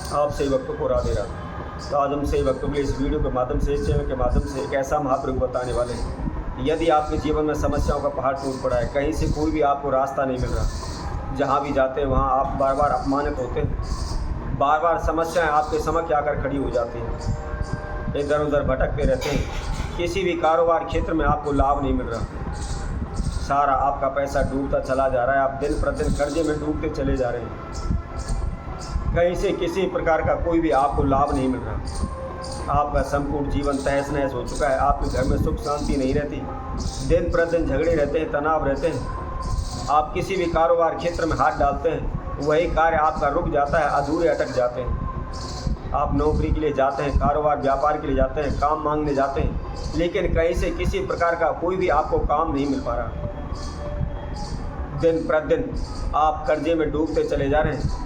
आप सही वक्तों को राधे राधे। तो आज हम सही वक्तों के लिए इस वीडियो के माध्यम से, इस चैनल के माध्यम से एक ऐसा महाप्रभु बताने वाले हैं। यदि आपके जीवन में समस्याओं का पहाड़ टूट पड़ा है, कहीं से कोई भी आपको रास्ता नहीं मिल रहा, जहाँ भी जाते हैं वहाँ आप बार बार अपमानित होते हैं, बार बार समस्याएं आपके समक्ष आकर खड़ी हो जाती हैं, इधर उधर भटकते रहते हैं, किसी भी कारोबार क्षेत्र में आपको लाभ नहीं मिल रहा, सारा आपका पैसा डूबता चला जा रहा है, आप दिन प्रतिदिन कर्जे में डूबते चले जा रहे हैं, कहीं से किसी प्रकार का कोई भी आपको लाभ नहीं मिल रहा, आपका संपूर्ण जीवन तहस नहस हो चुका है, आपके घर में सुख शांति नहीं रहती, दिन प्रतिदिन झगड़े रहते हैं, तनाव रहते हैं, आप किसी भी कारोबार क्षेत्र में हाथ डालते हैं, वही कार्य आपका रुक जाता है, अधूरे अटक जाते हैं। आप नौकरी के लिए जाते हैं, कारोबार व्यापार के लिए जाते हैं, काम मांगने जाते हैं, लेकिन कहीं से किसी प्रकार का कोई भी आपको काम नहीं मिल पा रहा, दिन प्रतिदिन आप कर्जे में डूबते चले जा रहे हैं,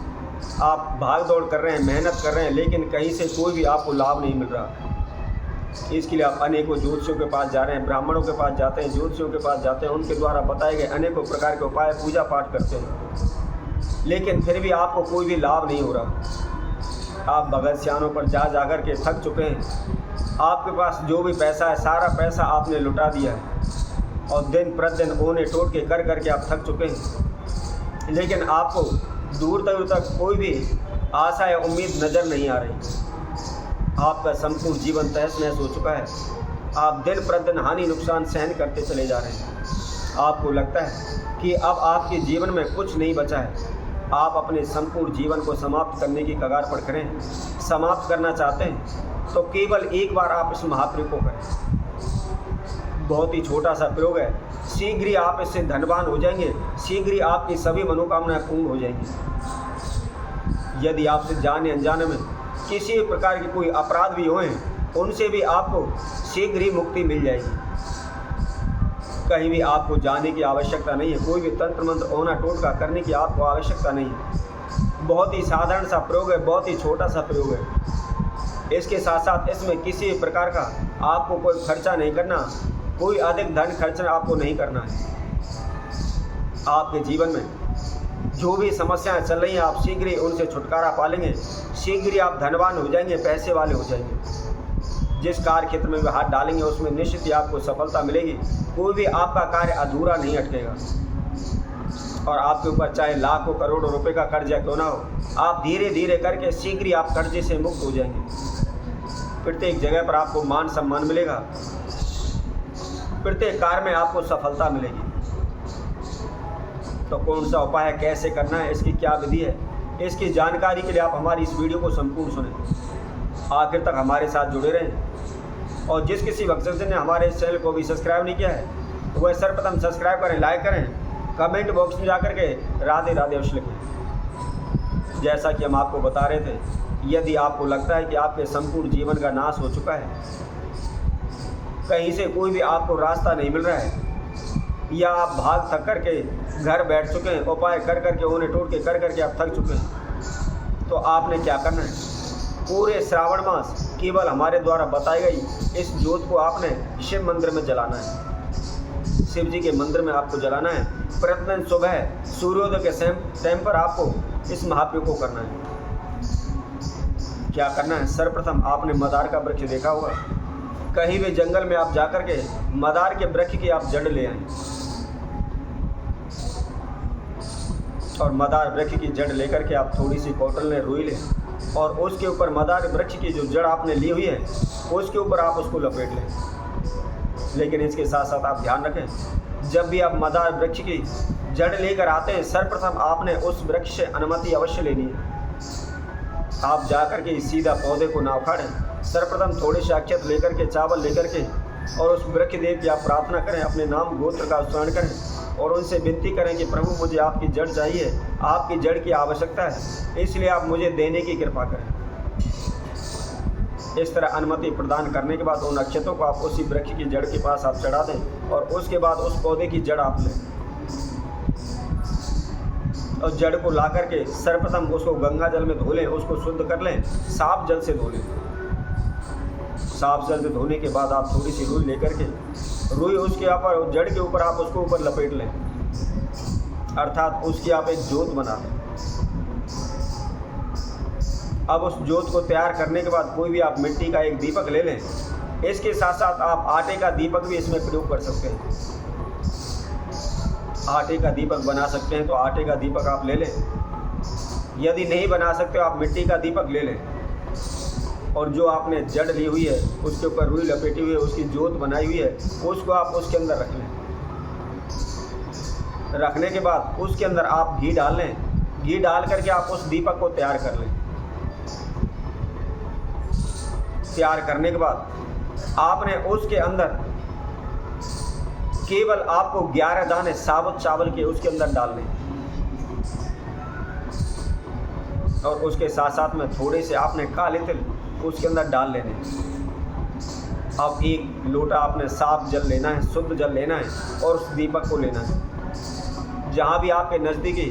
आप भाग दौड़ कर रहे हैं, मेहनत कर रहे हैं, लेकिन कहीं से कोई भी आपको लाभ नहीं मिल रहा। इसके लिए आप अनेकों ज्योतिषियों के पास जा रहे हैं, ब्राह्मणों के पास जाते हैं, ज्योतिषियों के पास जाते हैं, उनके द्वारा बताए गए अनेकों प्रकार के उपाय पूजा पाठ करते हैं, लेकिन फिर भी आपको कोई भी लाभ नहीं हो रहा। आप भगत सियानों पर जा कर के थक चुके हैं, आपके पास जो भी पैसा है सारा पैसा आपने लुटा दिया है और दिन प्रतिदिन ओने टोट के कर करके आप थक चुके हैं, लेकिन आपको दूर तक कोई भी आशा या उम्मीद नज़र नहीं आ रही। आपका संपूर्ण जीवन तहस नहस हो चुका है, आप दिन प्रतिदिन हानि नुकसान सहन करते चले जा रहे हैं। आपको लगता है कि अब आपके जीवन में कुछ नहीं बचा है, आप अपने संपूर्ण जीवन को समाप्त करने की कगार पर खड़े हैं। समाप्त करना चाहते हैं तो केवल एक बार आप इस महाप्रयोग को करें। बहुत ही छोटा सा प्रयोग है, शीघ्र ही आप इससे धनवान हो जाएंगे, शीघ्र ही आपकी सभी मनोकामनाएं पूर्ण हो जाएंगी। यदि आपसे जाने अनजाने में किसी भी प्रकार की कोई अपराध भी हुए हैं, उनसे भी आपको शीघ्र ही मुक्ति मिल जाएगी। कहीं भी आपको जाने की आवश्यकता नहीं है, कोई भी तंत्र मंत्र ओना टोटका करने की आपको आवश्यकता नहीं है। बहुत ही साधारण सा प्रयोग है, बहुत ही छोटा सा प्रयोग है। इसके साथ साथ इसमें किसी भी प्रकार का आपको कोई खर्चा नहीं करना, कोई अधिक धन खर्च आपको नहीं करना है। आपके जीवन में जो भी समस्याएं चल रही हैं, आप शीघ्र ही उनसे छुटकारा पा लेंगे, शीघ्र ही आप धनवान हो जाएंगे, पैसे वाले हो जाएंगे। जिस कार्य क्षेत्र में भी हाथ डालेंगे उसमें निश्चित ही आपको सफलता मिलेगी, कोई भी आपका कार्य अधूरा नहीं अटकेगा और आपके ऊपर चाहे लाखों करोड़ों रुपए का कर्जा क्यों ना हो, आप धीरे धीरे करके शीघ्र ही आप कर्जे से मुक्त हो जाएंगे। प्रत्येक जगह पर आपको मान सम्मान मिलेगा, प्रत्येक कार्य में आपको सफलता मिलेगी। तो कौन सा उपाय है, कैसे करना है, इसकी क्या विधि है, इसकी जानकारी के लिए आप हमारी इस वीडियो को संपूर्ण सुनें, आखिर तक हमारे साथ जुड़े रहें। और जिस किसी भक्त ने हमारे इस चैनल को भी सब्सक्राइब नहीं किया है तो वह सर्वप्रथम सब्सक्राइब करें, लाइक करें, कमेंट बॉक्स में जाकर के राधे राधे अवश्य लिखें। जैसा कि हम आपको बता रहे थे, यदि आपको लगता है कि आपके संपूर्ण जीवन का नाश हो चुका है, कहीं से कोई भी आपको रास्ता नहीं मिल रहा है, या आप भाग थक कर के घर बैठ चुके हैं, उपाय कर करके ओने टोट के कर करके आप थक चुके हैं, तो आपने क्या करना है, पूरे श्रावण मास केवल हमारे द्वारा बताई गई इस ज्योत को आपने शिव मंदिर में जलाना है। शिव जी के मंदिर में आपको जलाना है। प्रतिदिन सुबह सूर्योदय के टाइम पर आपको इस महाप्रयोग को करना है। क्या करना है, सर्वप्रथम आपने मदार का वृक्ष देखा होगा, कहीं भी जंगल में आप जाकर के मदार के वृक्ष की आप जड़ ले आएं और मदार वृक्ष की जड़ लेकर के आप थोड़ी सी कॉटन लें, रुई लें और उसके ऊपर मदार वृक्ष की जो जड़ आपने ली हुई है उसके ऊपर आप उसको लपेट लें। लेकिन इसके साथ साथ आप ध्यान रखें, जब भी आप मदार वृक्ष की जड़ लेकर आते हैं, सर्वप्रथम आपने उस वृक्ष से अनुमति अवश्य लेनी है। आप जाकर के सीधा पौधे को ना उखाड़ें, सर्वप्रथम थोड़े से अक्षत लेकर के, चावल लेकर के और उस वृक्ष देव की आप प्रार्थना करें, अपने नाम गोत्र का उच्चारण करें और उनसे विनती करें कि प्रभु मुझे आपकी जड़ चाहिए, आपकी जड़ की आवश्यकता है, इसलिए आप मुझे देने की कृपा करें। इस तरह अनुमति प्रदान करने के बाद उन अक्षतों को आप उसी वृक्ष की जड़ के पास आप चढ़ा दें और उसके बाद उस पौधे की जड़ आप लें और जड़ को ला करके सर्वप्रथम उसको गंगा जल में धो लें, उसको शुद्ध कर लें, साफ जल से धो लें। साफ जल से धोने के बाद आप थोड़ी सी रुई लेकर के, रुई उसके ऊपर जड़ के ऊपर आप उसको ऊपर लपेट लें, अर्थात उसकी आप एक ज्योत बना लें। अब उस जोत को तैयार करने के बाद कोई भी आप मिट्टी का एक दीपक ले लें। इसके साथ साथ आप आटे का दीपक भी इसमें प्रयोग कर सकते हैं। आटे का दीपक बना सकते हैं तो आटे का दीपक आप ले लें। यदि नहीं बना सकते तो आप मिट्टी का दीपक ले लें और जो आपने जड़ ली हुई है उसके ऊपर रुई लपेटी हुई है, उसकी जोत बनाई हुई है, उसको आप उसके अंदर रख लें। रखने के बाद उसके अंदर आप घी डाल लें। घी डाल करके आप उस दीपक को तैयार कर लें। तैयार करने के बाद आपने उसके अंदर केवल आपको 11 दाने साबुत चावल के उसके अंदर डालने और उसके साथ साथ में थोड़े से आपने काले तिल उसके अंदर डाल लेने। अब 1 लोटा आपने साफ जल लेना है, शुद्ध जल लेना है और उस दीपक को लेना है। जहाँ भी आपके नज़दीकी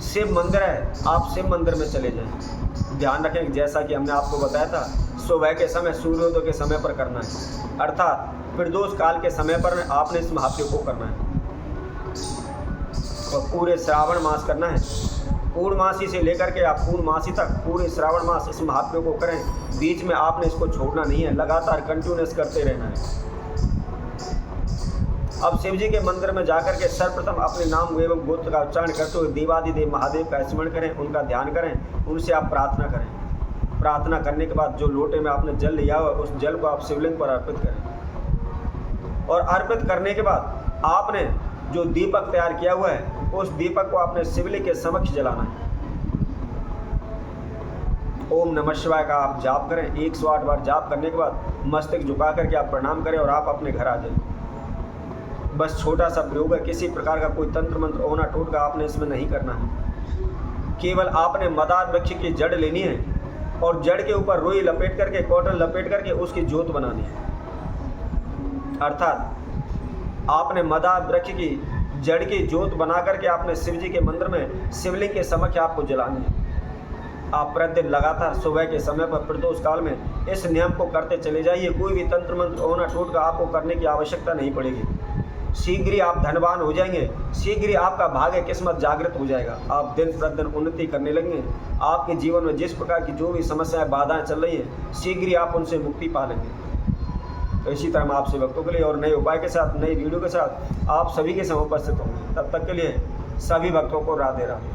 शिव मंदिर है, आप शिव मंदिर में चले जाएं। ध्यान रखें, जैसा कि हमने आपको बताया था, सुबह के समय सूर्योदय के समय पर करना है, अर्थात प्रदोष काल के समय पर आपने इस महात्म्य को करना है और पूरे श्रावण मास करना है। पूर्णमासी से लेकर के आप पूर्णमासी तक पूरे श्रावण मास इस महात्म्य को करें। बीच में आपने इसको छोड़ना नहीं है, लगातार कंटिन्यूस करते रहना है। अब शिव जी के मंदिर में जाकर के सर्वप्रथम अपने नाम एवं गोत्र का उच्चारण करते हुए देवादिदेव महादेव का स्मरण करें, उनका ध्यान करें, उनसे आप प्रार्थना करें। प्रार्थना करने के बाद जो लोटे में आपने जल लिया हुआ उस जल को आप शिवलिंग पर अर्पित करें और अर्पित करने के बाद आपने जो दीपक तैयार किया हुआ है उस दीपक को आपने शिवलिंग के समक्ष जलाना है। ओम नमः शिवाय का आप जाप करें। 108 बार जाप करने के बाद मस्तक झुका करके आप प्रणाम करें और आप अपने घर आ जाएं। बस छोटा सा प्रयोग है, किसी प्रकार का कोई तंत्र मंत्र ओना टोटका आपने इसमें नहीं करना है। केवल आपने मदार वृक्ष की जड़ लेनी है और जड़ के ऊपर रुई लपेट करके, कॉटन लपेट करके उसकी जोत बनानी है। अर्थात आपने मदार वृक्ष की जड़ की जोत बना करके आपने शिव जी के मंदिर में शिवलिंग के समक्ष आपको जलानी है। आप प्रतिदिन लगातार सुबह के समय पर प्रदोष काल में इस नियम को करते चले जाइए। कोई भी तंत्र मंत्र ओना टोटका आपको करने की आवश्यकता नहीं पड़ेगी। शीघ्र ही आप धनवान हो जाएंगे, शीघ्र ही आपका भाग्य किस्मत जागृत हो जाएगा। आप दिन प्रतिदिन उन्नति करने लगेंगे। आपके जीवन में जिस प्रकार की जो भी समस्याएं बाधाएं चल रही हैं, शीघ्र ही आप उनसे मुक्ति पा लेंगे। तो इसी तरह हम आपसे भक्तों के लिए और नए उपाय के साथ, नई वीडियो के साथ आप सभी के समय उपस्थित होंगे। तब तक के लिए सभी भक्तों को राधे राधे।